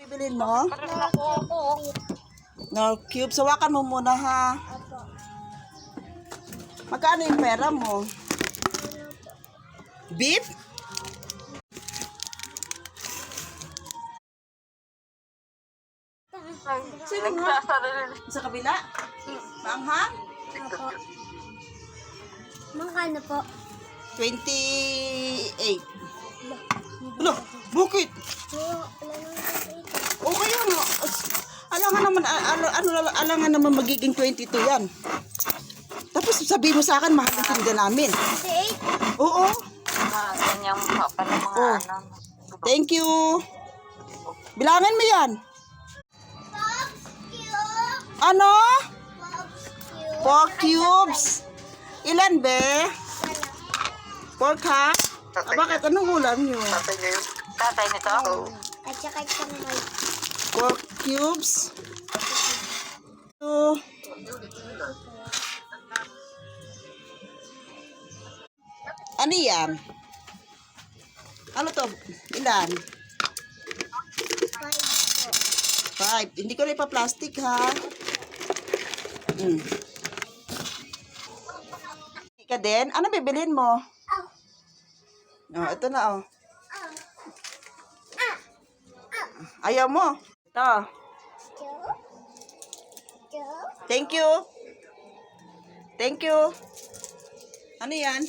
Bibilin mo? No cube. Sawakan mo muna ha. Magkano yung pera mo? Beef? Sino nga? Sa kabila? Maanghang? Opo. Magkano po? 28. Ano? Bukit? Okay yun. Alangan naman magiging 22 yan. Tapos sabihin mo sa akin, mahal ang tinda namin. 28? Oo. Ganyang pala mga Oh. Thank you. Bilangin mo yan. Ano? 4 cubes. Ilan be? 4 ha? Ah, bakit? Anong ulam nyo? Tatay nito? At saka isang may 4 cubes. So, ano yan? Ano to? Ilan? 5. Hindi ko na ipa-plastic ha. Ika din? Ano bibilhin mo? Oh, ito na oh. Ayaw mo? Ito. Thank you. Thank you. Ano yan?